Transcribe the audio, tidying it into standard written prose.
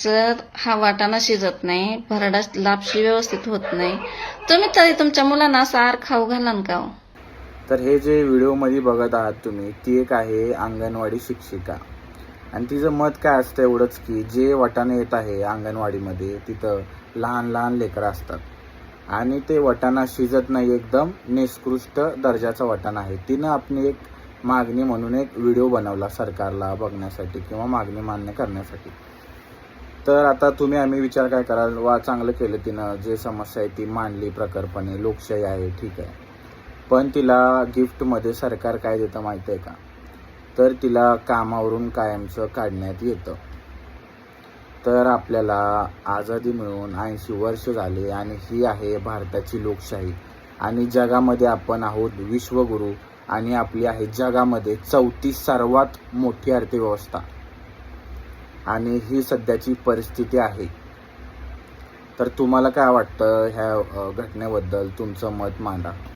जर हा वाटाणा शिजत नाही, भरडा लापशी व्यवस्थित होत नाही, तुम्ही तरी तुमच्या मुलांना सार खाऊ घालान का हो? तर हे जे व्हिडिओमध्ये बघत आहात तुम्ही, ती एक आहे अंगणवाडी शिक्षिका. आणि तिचं मत काय असतं एवढंच की जे वाटाणे येत आहे अंगणवाडीमध्ये, तिथं लहान लहान लेकरं असतात आणि ते वाटाणा शिजत नाही, एकदम निकृष्ट दर्जाचा वाटाणा आहे. तिनं आपली एक मागणी म्हणून एक व्हिडिओ बनवला सरकारला बघण्यासाठी किंवा मागणी मान्य करण्यासाठी. तर आता आम्ही विचार काय कराल, वा चांगलं केलं तिनं, जे समस्या आहे ती मांडली प्रखरपणे, लोकशाही आहे, ठीक आहे. पण तिला गिफ्टमध्ये सरकार काय देतं माहिती आहे का? तर तिला कामावरून कायमचं काढण्यात येतं. तर आपल्याला आझादी मिळून 80 वर्ष झाले आणि ही आहे भारताची लोकशाही. आणि जगामध्ये आपण आहोत विश्वगुरू आणि आपली आहे जगामध्ये 4थी सर्वात मोठी अर्थव्यवस्था. आणि ही सध्याची परिस्थिती आहे. तर तुम्हाला काय वाटतं ह्या घटनेबद्दल? तुमचं मत मांडा.